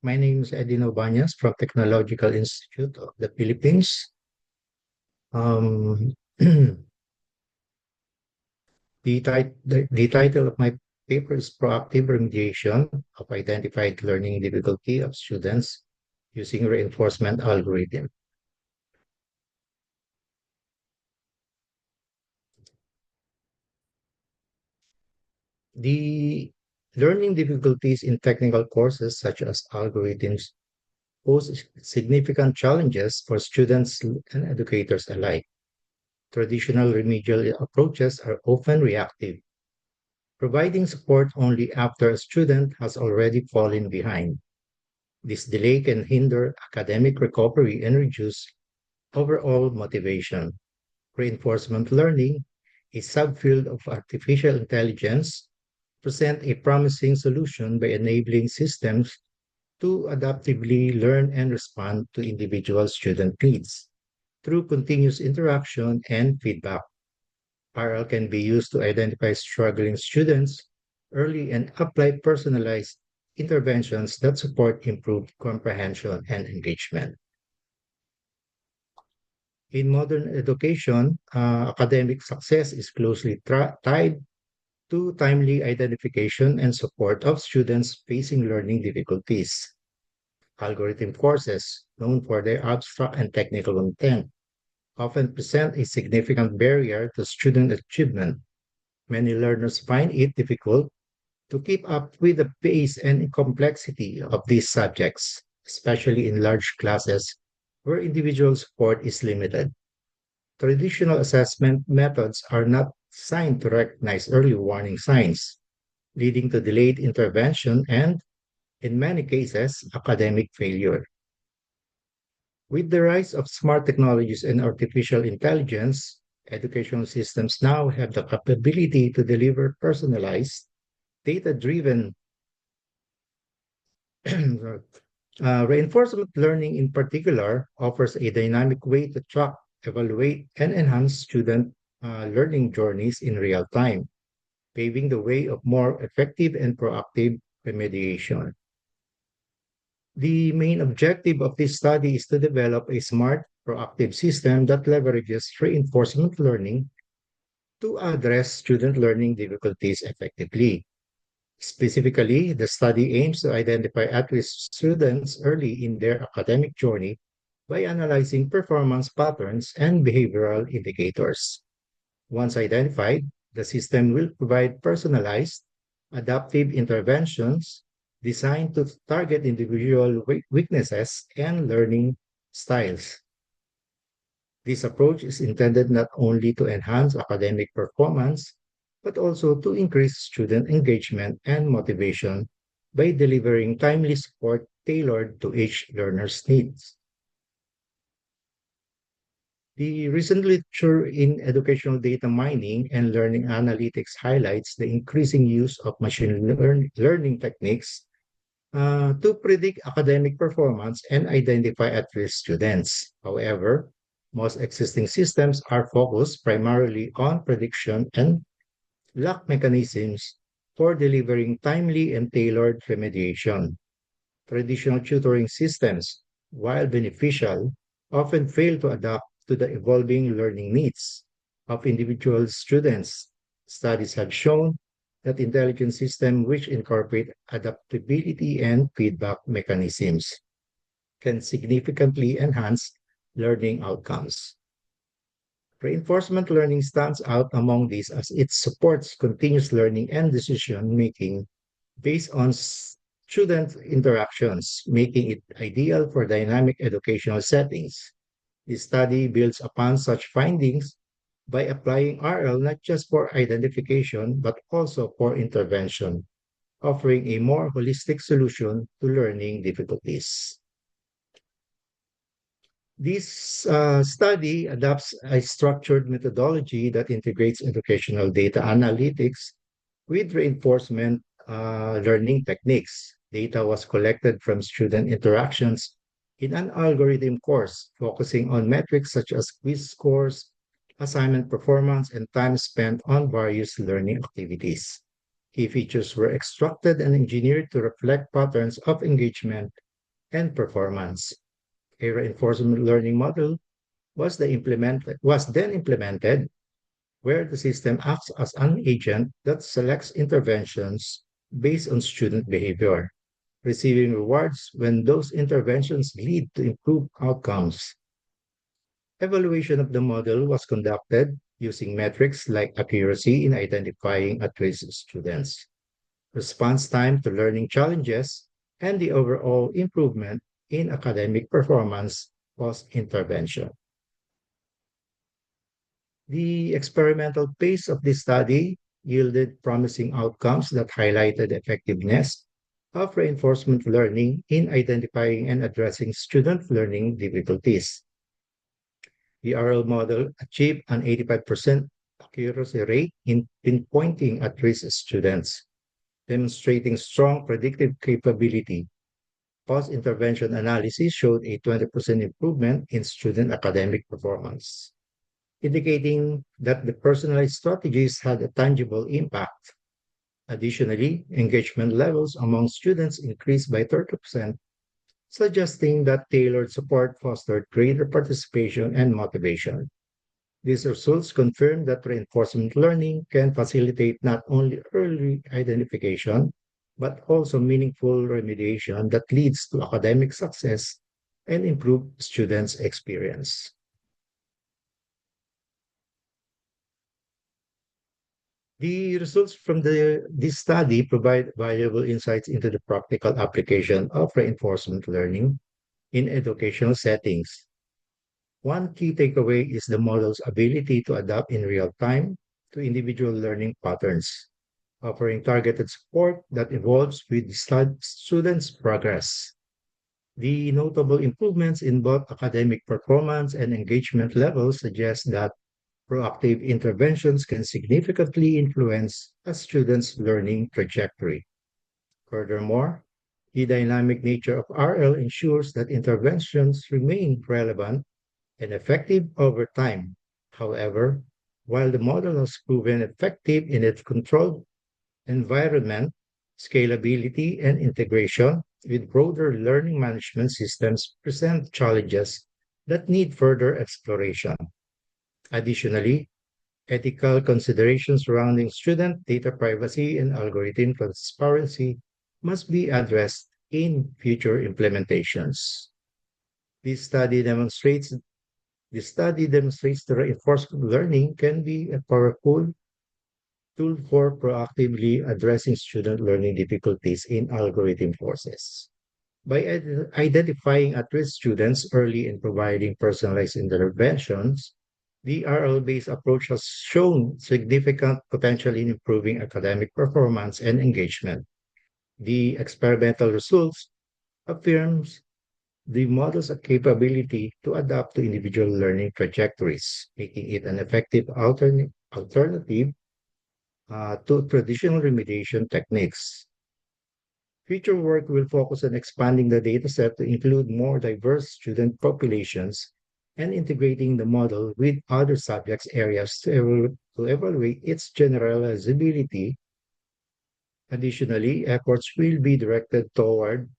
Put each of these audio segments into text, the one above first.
My name is Edino Banyas from Technological Institute of the Philippines. Um, the title of my paper is Proactive Remediation of Identified Learning Difficulty of Students Using Reinforcement Algorithm. The learning difficulties in technical courses such as algorithms pose significant challenges for students and educators alike. Traditional remedial approaches are often reactive, providing support only after a student has already fallen behind. This delay can hinder academic recovery and reduce overall motivation. Reinforcement learning, a subfield of artificial intelligence, present a promising solution by enabling systems to adaptively learn and respond to individual student needs through continuous interaction and feedback. RL can be used to identify struggling students early and apply personalized interventions that support improved comprehension and engagement. In modern education, academic success is closely tied to timely identification and support of students facing learning difficulties. Algorithm courses, known for their abstract and technical content, often present a significant barrier to student achievement. Many learners find it difficult to keep up with the pace and complexity of these subjects, especially in large classes where individual support is limited. Traditional assessment methods are not designed to recognize early warning signs, leading to delayed intervention and, in many cases, academic failure. With the rise of smart technologies and artificial intelligence, educational systems now have the capability to deliver personalized, data driven reinforcement learning, in particular, offers a dynamic way to track, evaluate, and enhance student learning journeys in real time, paving the way of more effective and proactive remediation. The main objective of this study is to develop a smart, proactive system that leverages reinforcement learning to address student learning difficulties effectively. Specifically, the study aims to identify at-risk students early in their academic journey by analyzing performance patterns and behavioral indicators. Once identified, the system will provide personalized, adaptive interventions designed to target individual weaknesses and learning styles. This approach is intended not only to enhance academic performance, but also to increase student engagement and motivation by delivering timely support tailored to each learner's needs. The recent literature in educational data mining and learning analytics highlights the increasing use of learning techniques to predict academic performance and identify at-risk students. However, most existing systems are focused primarily on prediction and lack mechanisms for delivering timely and tailored remediation. Traditional tutoring systems, while beneficial, often fail to adapt to the evolving learning needs of individual students. Studies have shown that intelligent systems which incorporate adaptability and feedback mechanisms can significantly enhance learning outcomes. Reinforcement learning stands out among these as it supports continuous learning and decision making based on student interactions, making it ideal for dynamic educational settings. This study builds upon such findings by applying RL not just for identification, but also for intervention, offering a more holistic solution to learning difficulties. This study adopts a structured methodology that integrates educational data analytics with reinforcement learning techniques. Data was collected from student interactions in an algorithm course, focusing on metrics such as quiz scores, assignment performance, and time spent on various learning activities. Key features were extracted and engineered to reflect patterns of engagement and performance. A reinforcement learning model was then implemented where the system acts as an agent that selects interventions based on student behavior, receiving rewards when those interventions lead to improved outcomes. Evaluation of the model was conducted using metrics like accuracy in identifying at-risk students, response time to learning challenges, and the overall improvement in academic performance post-intervention. The experimental phase of this study yielded promising outcomes that highlighted the effectiveness of reinforcement learning in identifying and addressing student learning difficulties. The RL model achieved an 85% accuracy rate in pinpointing at-risk students, demonstrating strong predictive capability. Post-intervention analysis showed a 20% improvement in student academic performance, indicating that the personalized strategies had a tangible impact. Additionally, engagement levels among students increased by 30%, suggesting that tailored support fostered greater participation and motivation. These results confirm that reinforcement learning can facilitate not only early identification, but also meaningful remediation that leads to academic success and improved students' experience. The results from this study provide valuable insights into the practical application of reinforcement learning in educational settings. One key takeaway is the model's ability to adapt in real time to individual learning patterns, offering targeted support that evolves with the students' progress. The notable improvements in both academic performance and engagement levels suggest that proactive interventions can significantly influence a student's learning trajectory. Furthermore, the dynamic nature of RL ensures that interventions remain relevant and effective over time. However, while the model has proven effective in its controlled environment, scalability, and integration with broader learning management systems present challenges that need further exploration. Additionally, ethical considerations surrounding student data privacy and algorithm transparency must be addressed in future implementations. This study demonstrates the reinforcement learning can be a powerful tool for proactively addressing student learning difficulties in algorithm courses. By identifying at-risk students early and providing personalized interventions, the RL-based approach has shown significant potential in improving academic performance and engagement. The experimental results affirms the model's capability to adapt to individual learning trajectories, making it an effective alternative to traditional remediation techniques. Future work will focus on expanding the dataset to include more diverse student populations and integrating the model with other subjects areas to evaluate its generalizability. Additionally, efforts will be directed toward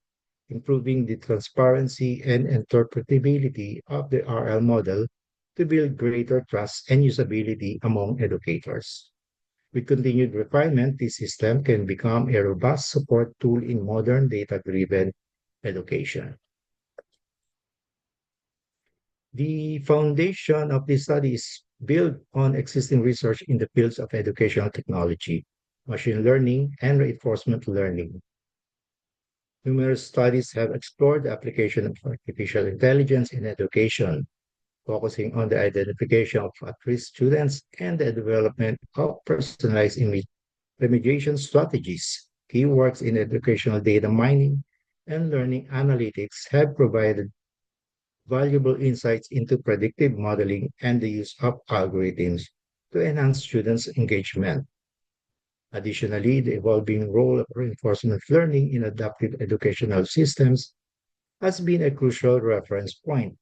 improving the transparency and interpretability of the RL model to build greater trust and usability among educators. With continued refinement, this system can become a robust support tool in modern data-driven education. The foundation of this study is built on existing research in the fields of educational technology, machine learning, and reinforcement learning. Numerous studies have explored the application of artificial intelligence in education, focusing on the identification of at-risk students and the development of personalized remediation strategies. Key works in educational data mining and learning analytics have provided valuable insights into predictive modeling and the use of algorithms to enhance students' engagement. Additionally, the evolving role of reinforcement learning in adaptive educational systems has been a crucial reference point,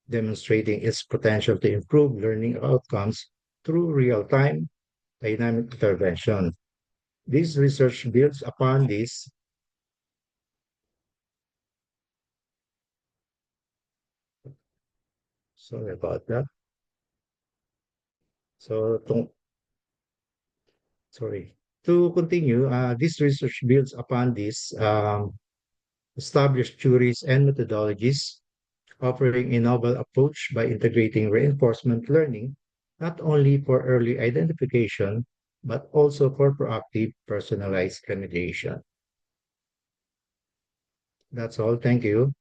demonstrating its potential to improve learning outcomes through real-time dynamic intervention. This research builds upon this Sorry about that. So, sorry. To continue, this research builds upon this established theories and methodologies, offering a novel approach by integrating reinforcement learning not only for early identification, but also for proactive personalized remediation. That's all. Thank you.